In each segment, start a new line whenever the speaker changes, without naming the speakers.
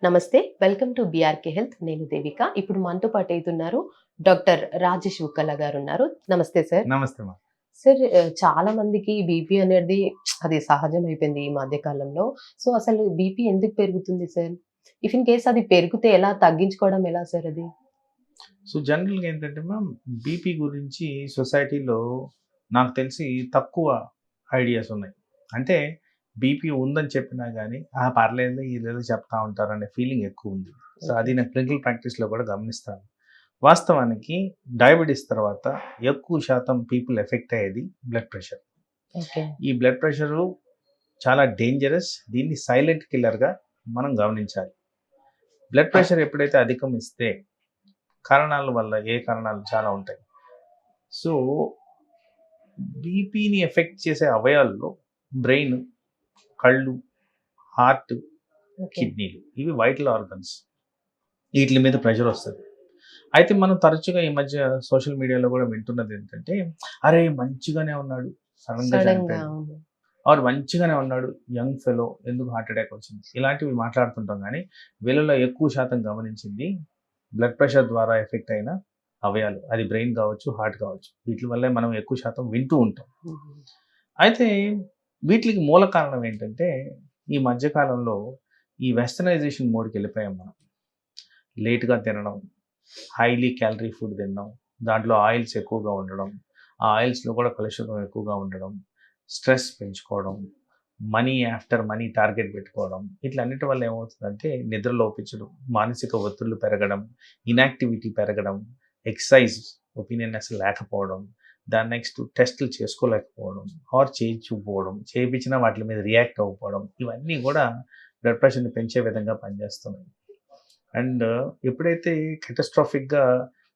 నమస్తే. Welcome to BRK health. నేను దేవిక. ఇప్పుడు మనతో పాటు అయితున్నారు డాక్టర్ రాజేష్ ఉక్కల గారున్నారు. నమస్తే సార్.
నమస్తే మా.
సార్ చాలా మందికి బీపీ అనేది అది సహజమైపోయింది ఈ మధ్య కాలంలో. సో, అసలు బీపీ ఎందుకు పెరుగుతుంది సార్? ఇఫ్ ఇన్ కేస్ అది పెరిగితే ఎలా తగ్గించుకోవడం ఎలా సార్ అది?
సో, జనరల్‌గా ఏంటంటే మ్యామ్, బీపీ గురించి సొసైటీలో నాకు తెలిసి తక్కువ ఐడియాస్ ఉన్నాయి. అంటే బీపీ ఉందని చెప్పినా గానీ, పర్లేదులే ఈళ్ళేదో చెప్తా ఉంటారనే ఫీలింగ్ ఎక్కువుంది. So,
okay.
అది నేను క్లినికల్ ప్రాక్టీస్‌లో కూడా గమనిస్తాను. వాస్తవానికి డయాబెటిస్ తర్వాత ఎక్కువ శాతం పీపుల్ ఎఫెక్ట్ అయ్యేది బ్లడ్ ప్రెషర్.
ఓకే.
ఈ బ్లడ్ ప్రెషరు చాలా డేంజరస్. దీన్ని సైలెంట్ కిల్లర్‌గా మనం గమనించాలి. బ్లడ్ ప్రెషర్ ఎప్పుడైతే అధిగమిస్తే కారణాల వల్ల కారణాలు చాలా ఉంటాయి. సో, బీపీని ఎఫెక్ట్ చేసే అవయవాల్లో బ్రెయిన్, కళ్ళు, హార్ట్,
ఓకే.
కిడ్నీలు ఇవి వైటల్ ఆర్గన్స్. వీటి మీద ప్రెషర్ వస్తది. అయితే మనం తరచుగా ఈ మధ్య సోషల్ మీడియాలో కూడా వింటున్నది ఏంటంటే, "అరే! మంచిగానే ఉన్నాడు. సడెన్‌గా
సడెన్‌గా
చనిపోయాడు."
అవును.
ఆర్ మంచిగానే ఉన్నాడు. యంగ్ ఫెలో ఎందుకు హార్ట్ అటాక్ వచ్చింది. ఇలాంటివి మాట్లాడుతుంటాం గానీ, వీళ్ళలో ఎక్కువ శాతం గమనించింది బ్లడ్ ప్రెషర్ ద్వారా ఎఫెక్ట్ అయిన అవయాలు. అది బ్రెయిన్ కావచ్చు, హార్ట్ కావచ్చు. వీటి వల్లే మనం ఎక్కువ శాతం వింటూ ఉంటాం.
హుహు.
అయితే వీటికి మూల కారణం ఏంటంటే, ఈ మధ్య కాలంలో ఈ వెస్టర్నైజేషన్ మోడ్‌కెళ్ళిపోయాం మనం. లేట్‌గా తినడం, హైలీ క్యాలరీ ఫుడ్ తినడం, దాంట్లో ఆయిల్స్ ఎక్కువగా ఉండడం, ఆ ఆయిల్స్‌లో కూడా కొలెస్టరాల్ ఎక్కువగా ఉండడం, స్ట్రెస్ పెంచుకోవడం, మనీ ఆఫ్టర్ మనీ టార్గెట్ పెట్టుకోవడం, ఇట్లన్నిటి వల్ల ఏమవుతుందంటే నిద్ర లోపించడం, మానసిక ఒత్తిళ్లు పెరగడం, ఇనాక్టివిటీ పెరగడం, ఎక్సర్సైజ్ ఒపీనియన్ అసలు లేకపోవడం, దాని నెక్స్ట్ టెస్టులు చేసుకోలేకపోవడం, ఆర్ చేయించకపోవడం, చేయించినా వాటి మీద రియాక్ట్ అవ్వకపోవడం, ఇవన్నీ కూడా బ్లడ్ ప్రెషర్‌ని పెంచే విధంగా పనిచేస్తున్నాయి. అండ్ ఎప్పుడైతే కెటాస్ట్రాఫిక్‌గా,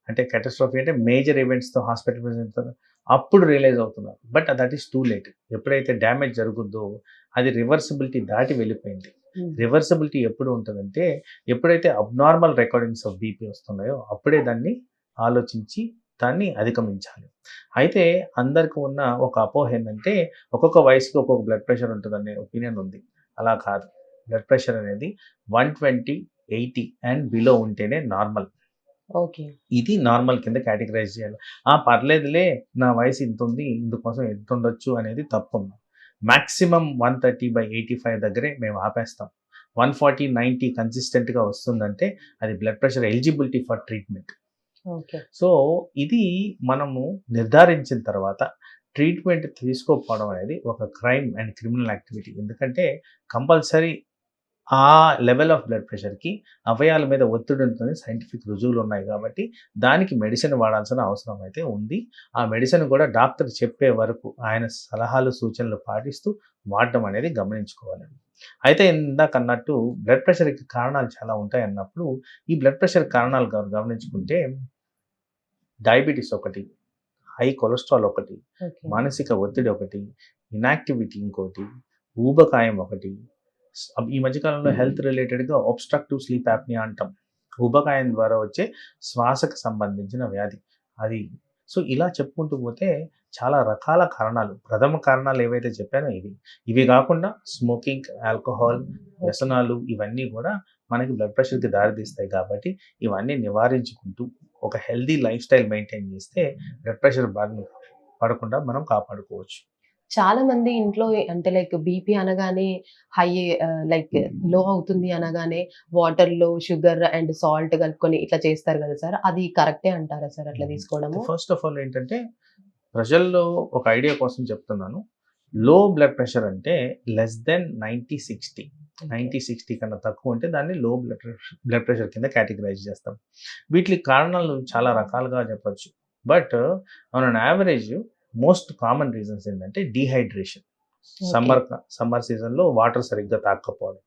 అంటే కెటాస్ట్రోఫీ అంటే మేజర్ ఈవెంట్స్‌తో హాస్పిటల్ వెళ్తారో అప్పుడు రియలైజ్ అవుతున్నారు. But that is too late. ఎప్పుడైతే డ్యామేజ్ జరుగుద్దో అది రివర్సిబిలిటీ దాటి వెళ్ళిపోయింది.
హ్మ్.
రివర్సిబిలిటీ ఎప్పుడు ఉంటదంటే, ఎప్పుడైతే అబ్నార్మల్ రికార్డింగ్స్ ఆఫ్ బీపీ వస్తున్నాయో అప్పుడే దాన్ని ఆలోచించి దాన్ని అధిగమించాలి. అయితే అందరికి ఉన్న ఒక అపోహ ఏందంటే, ఒక్కొక్క వయసుకి ఒక్కొక్క బ్లడ్ ప్రెషర్ ఉంటదనే ఒపీనియన్ ఉంది. అలా కాదు. బ్లడ్ ప్రెషర్ అనేది 120, 80 అండ్ బిలో ఉంటేనే నార్మల్.
ఓకే.
ఇది నార్మల్ కింద కేటగరైజ్ చేయాలి. పర్లేదులే, నా వయసు ఇంతుంది, ఇందుకోసం ఇంతుండొచ్చు అనేది తప్పమ్మా. మాక్సిమం 130/85 దగ్గరే మేము ఆపేస్తాం. 140, 90 కన్సిస్టెంట్‌గా వస్తుందంటే అది blood pressure eligibility for treatment.
Okay.
So, ఇది మనము నిర్ధారించిన తర్వాత ట్రీట్మెంట్ తీసుకోకపోవడం అనేది ఒక క్రైమ్ అండ్ క్రిమినల్ యాక్టివిటీ. ఎందుకంటే కంపల్సరీ ఆ లెవెల్ ఆఫ్ బ్లడ్ ప్రెషర్‌కి అవయవాల మీద ఒత్తిడి ఉంటుందని సైంటిఫిక్ రుజువులు ఉన్నాయి కాబట్టి, దానికి మెడిసిన్ వాడాల్సిన అవసరం అయితే ఉంది. ఆ మెడిసిన్ కూడా డాక్టర్ చెప్పే వరకు ఆయన సలహాలు, సూచనలు పాటిస్తూ వాడడం అనేది గమనించుకోవాలండి. అయితే ఇందాకన్నట్టు బ్లడ్ ప్రెషర్‌కి కారణాలు చాలా ఉంటాయన్నప్పుడు, ఈ బ్లడ్ ప్రెషర్ కారణాలు గమనించుకుంటే డయాబెటిస్ ఒకటి, హై కొలెస్ట్రాల్ ఒకటి,
ఓకే.
మానసిక ఒత్తిడి ఒకటి, ఇనాక్టివిటీ ఇంకోటి, ఊబకాయం ఒకటి. ఈ మధ్య కాలంలో హెల్త్ రిలేటెడ్‌గా అబ్స్ట్రక్టివ్ స్లీప్ యాప్నియా అంటాం. ఊబకాయం ద్వారా వచ్చే శ్వాసకు సంబంధించిన వ్యాధి. అది. సో, ఇలా చెప్పుకుంటూ పోతే చాలా రకాల కారణాలు, ప్రథమ కారణాలు ఏవైతే చెప్పానో ఇవి. ఇవి కాకుండా స్మోకింగ్, ఆల్కహాల్,
ఓకే.
వ్యసనాలు ఇవన్నీ కూడా మనకి బ్లడ్ ప్రెషర్‌కి దారితీస్తాయి కాబట్టి, ఇవన్నీ నివారించుకుంటూ ఒక హెల్తీ లైఫ్ స్టైల్ మెయింటైన్ చేస్తే బ్లడ్ ప్రెషర్ బారిన పడకుండా మనం కాపాడుకోవచ్చు.
చాలా మంది ఇంట్లో అంటే లైక్ బీపీ అనగానే హై లైక్ లో అవుతుంది అనగానే వాటర్‌లో షుగర్ అండ్ సాల్ట్ కలుపుకొని ఇట్లా చేస్తారు కదా సార్! అది కరెక్టే అంటారా సార్ అట్లా తీసుకోవడము?
ఫస్ట్ ఆఫ్ ఆల్ ఏంటంటే, ప్రజల్లో ఒక ఐడియా కోసం చెప్తున్నాను. లో బ్లడ్ ప్రెషర్ అంటే లెస్ దెన్ 90, 60.
ఓకే.
90, 60 కన్నా తక్కువ ఉంటే దాన్ని లో బ్లడ్ ప్రెషర్ కింద కేటగరైజ్ చేస్తాం. వీటికి కారణాలు చాలా రకాలుగా చెప్పొచ్చు. But on an average most common reasons ఏంటంటే డీహైడ్రేషన్.
ఓకే.
సమ్మర్ సీజన్‌లో వాటర్ సరిగ్గా తాగకపోవడం.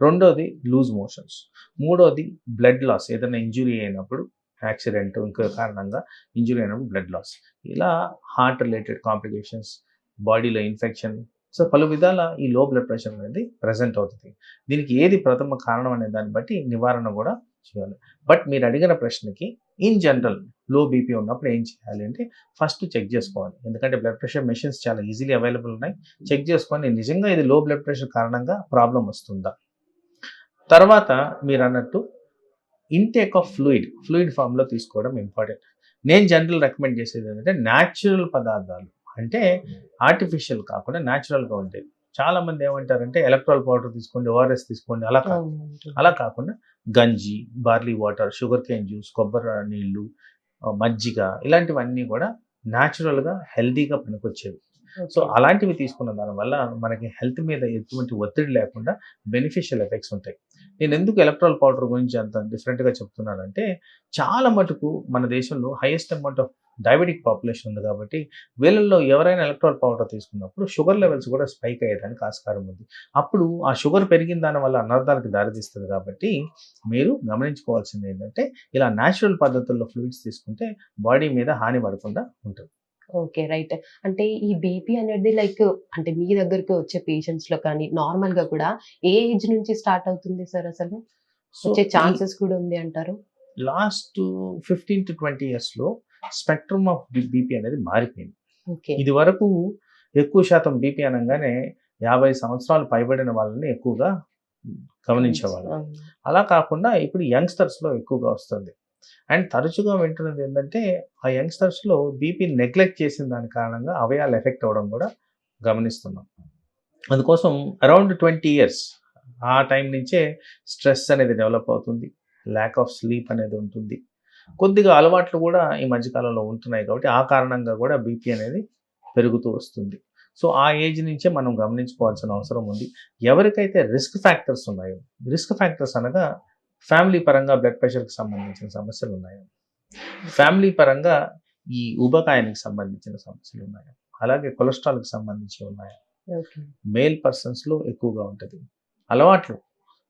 రెండోది లూజ్ మోషన్స్. మూడోది బ్లడ్ లాస్. ఏదైనా ఇంజ్యూరీ అయినప్పుడు, యాక్సిడెంట్ ఇంకో కారణంగా ఇంజ్యూరీ అయినప్పుడు బ్లడ్ లాస్. ఇలా హార్ట్ రిలేటెడ్ కాంప్లికేషన్స్, బాడీలో ఇన్ఫెక్షన్. సో, పలు విధాల ఈ లో బ్లడ్ ప్రెషర్ అనేది ప్రెజెంట్ అవుతది. దీనికి ఏది ప్రథమ కారణం అనే దాన్ని బట్టి నివారణ కూడా చేయాలి. బట్ మీరు అడిగిన ప్రశ్నకి ఇన్ జనరల్ లో బీపీ ఉన్నప్పుడు ఏం చేయాలి అంటే, ఫస్ట్ చెక్ చేసుకోవాలి. ఎందుకంటే బ్లడ్ ప్రెషర్ మెషిన్స్ చాలా ఈజీలీ అవైలబుల్ ఉన్నాయి. చెక్ చేసుకొని నిజంగా ఇది లో బ్లడ్ ప్రెషర్ కారణంగా ప్రాబ్లమ్ వస్తుందా? తర్వాత మీరు అన్నట్టు ఇంటేక్ ఆఫ్ ఫ్లూయిడ్ ఫామ్లో తీసుకోవడం ఇంపార్టెంట్. నేను జనరల్ రికమెండ్ చేసేది ఏంటంటే న్యాచురల్ పదార్థాలు, అంటే ఆర్టిఫిషియల్ కాకుండా న్యాచురల్గా ఉండేవి. చాలా మంది ఏమంటారంటే ఎలక్ట్రాల్ పౌడర్ తీసుకోండి, ఓఆర్ఎస్ తీసుకోండి, అలా కాదు.
అవునండి.
అలా కాకుండా గంజి, barley water, sugar cane juice, కొబ్బరి నీళ్ళు, మజ్జిగ, ఇలాంటివన్నీ కూడా న్యాచురల్గా హెల్తీగా పనికొచ్చేవి. So
okay.
అలాంటివి తీసుకున్న దానివల్ల మనకి హెల్త్ మీద ఎటువంటి ఒత్తిడి లేకుండా బెనిఫిషియల్ ఎఫెక్ట్స్ ఉంటాయి. నేను ఎందుకు ఎలక్ట్రాల్ పౌడర్ గురించి అంత డిఫరెంట్గా చెప్తున్నానంటే, చాలా మటుకు మన దేశంలో highest amount of diabetic population ఉంది కాబట్టి వీళ్ళల్లో ఎవరైనా ఎలక్ట్రాల్ పౌడర్ తీసుకున్నప్పుడు షుగర్ లెవెల్స్ కూడా స్పైక్ అయ్యేదానికి ఆస్కారం ఉంది. అప్పుడు ఆ షుగర్ పెరిగిన దాని వల్ల అనర్థాలకు దారితీస్తుంది కాబట్టి మీరు గమనించుకోవాల్సింది ఏంటంటే, ఇలా న్యాచురల్ పద్ధతుల్లో ఫ్లూయిడ్స్ తీసుకుంటే బాడీ మీద హాని పడకుండా ఉంటుంది.
ఓకే. రైట్. అంటే ఈ బీపీ అనేది అంటే మీ దగ్గరికి వచ్చే పేషెంట్స్‌లో కానీ నార్మల్‌గా కూడా ఏ ఏజ్ నుంచి స్టార్ట్ అవుతుంది సార్ అసలు?
సో
వచ్చే
ఈ
ఛాన్సెస్ కూడా ఉంది అంటారు?
లాస్ట్ 15-20 ఇయర్స్‌లో స్పెక్ట్రమ్ ఆఫ్ బీపీ అనేది మారిపోయింది.
ఓకే.
ఇదివరకు ఎక్కువ శాతం బీపీ అనంగానే 50 సంవత్సరాలు పైబడిన వాళ్ళని ఎక్కువగా గమనించేవాళ్ళం.
అవును.
అలా కాకుండా ఇప్పుడు యంగ్‌స్టర్స్‌లో ఎక్కువగా వస్తుంది. అండ్ తరచుగా వింటున్నది ఏంటంటే, ఆ యంగ్‌స్టర్స్‌లో బీపీ నెగ్లెక్ట్ చేసిన దాని కారణంగా అవయవాలు ఎఫెక్ట్ అవ్వడం కూడా గమనిస్తున్నాం. అందుకోసం అరౌండ్ 20 ఇయర్స్ ఆ టైం నుంచే స్ట్రెస్ అనేది డెవలప్ అవుతుంది. ల్యాక్ ఆఫ్ స్లీప్ అనేది ఉంటుంది. కొద్దిగా అలవాట్లు కూడా ఈ మధ్య కాలంలో ఉంటున్నాయి కాబట్టి ఆ కారణంగా కూడా బీపీ అనేది పెరుగుతూ వస్తుంది. సో ఆ ఏజ్ నుంచే మనం గమనించుకోవాల్సిన అవసరం ఉంది. ఎవరికైతే రిస్క్ ఫ్యాక్టర్స్ ఉన్నాయో, రిస్క్ ఫ్యాక్టర్స్ అనగా ఫ్యామిలీ పరంగా బ్లడ్ ప్రెషర్‌కి సంబంధించిన సమస్యలు ఉన్నాయో, ఫ్యామిలీ పరంగా ఈ ఊబకాయానికి సంబంధించిన సమస్యలు ఉన్నాయో, అలాగే కొలెస్ట్రాల్‌కి సంబంధించి ఉన్నాయో,
ఓకే.
మేల్ పర్సన్స్‌లో ఎక్కువగా ఉంటది. అలవాట్లు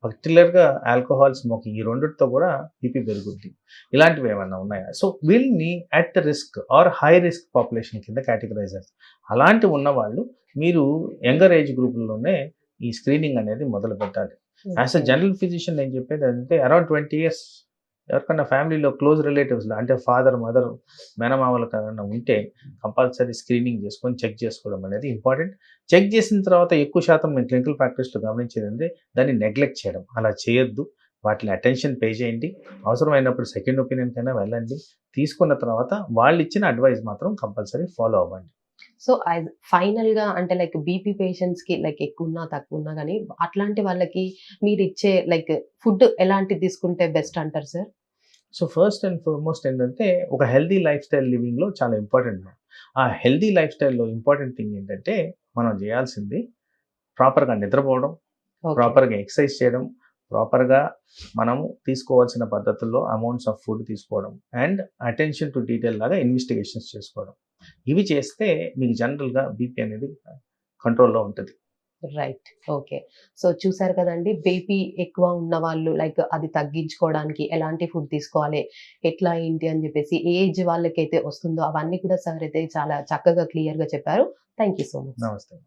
పర్టిక్యులర్‌గా ఆల్కహాల్, స్మోకింగ్, ఈ రెండిటితో కూడా బీపీ పెరుగుద్ది. ఇలాంటివి ఏమన్నా ఉన్నాయా? సో వీళ్ళని at risk or high risk population కింద కేటగరైజ్ చేస్తారు. అలాంటివి ఉన్నవాళ్ళు మీరు యంగర్ ఏజ్ గ్రూపుల్లోనే ఈ స్క్రీనింగ్ అనేది మొదలుపెట్టాలి. As a
okay.
General physician నేను చెప్పేది ఏంటంటే అరౌండ్ 20 ఇయర్స్ ఎవరికన్నా ఫ్యామిలీలో క్లోజ్ రిలేటివ్స్‌లో అంటే ఫాదర్, మదర్, మేనమామలకు ఎవరైనా ఉంటే కంపల్సరీ స్క్రీనింగ్ చేసుకొని చెక్ చేసుకోవడం అనేది ఇంపార్టెంట్. చెక్ చేసిన తర్వాత ఎక్కువ శాతం మేము క్లినికల్ ప్రాక్టీస్‌లో గమనించేదంటే దాన్ని నెగ్లెక్ట్ చేయడం. అలా చేయొద్దు. వాటిని అటెన్షన్ పే చేయండి. అవసరమైనప్పుడు సెకండ్ ఒపీనియన్‌కైనా వెళ్ళండి. తీసుకున్న తర్వాత వాళ్ళిచ్చిన అడ్వైస్ మాత్రం కంపల్సరీ ఫాలో అవ్వండి.
సో, ఫైనల్‌గా అంటే బీపీ పేషెంట్స్‌కి ఎక్కువున్నా, తక్కువున్నా గాని అట్లాంటి వాళ్ళకి మీరిచ్చే ఫుడ్ ఎలాంటిది తీసుకుంటే బెస్ట్ అంటారు sir?
So first and foremost ఏంటంటే ఒక హెల్తీ లైఫ్ స్టైల్ లివింగ్‌లో చాలా ఇంపార్టెంట్. ఆ హెల్తీ లైఫ్ స్టైల్‌లో ఇంపార్టెంట్ థింగ్ ఏంటంటే మనం చేయాల్సింది ప్రాపర్‌గా నిద్రపోవడం,
ఓకే.
ప్రాపర్‌గా ఎక్సర్సైజ్ చేయడం, ప్రాపర్‌గా మనము తీసుకోవాల్సిన పద్ధతుల్లో అమౌంట్స్ ఆఫ్ ఫుడ్ తీసుకోవడం అండ్ అటెన్షన్ టు డీటెయిల్ లాగా ఇన్వెస్టిగేషన్స్ చేసుకోవడం. ఇవి చేస్తే మీకు జనరల్‌గా బీపీ అనేది కంట్రోల్‌లో ఉంటది.
రైట్. ఓకే. సో, చూసారు కదండీ! బీపీ ఎక్కువ ఉన్నవాళ్ళు అది తగ్గించుకోవడానికి ఎలాంటి ఫుడ్ తీసుకోవాలి, ఎట్లా ఏంటి అని జెప్పేసి, ఏ ఏజ్ వాళ్ళకైతే వస్తుందో అవన్నీ కూడా సార్ అయితే చాలా చక్కగా క్లియర్‌గా చెప్పారు. Thank you so much.
నమస్తే.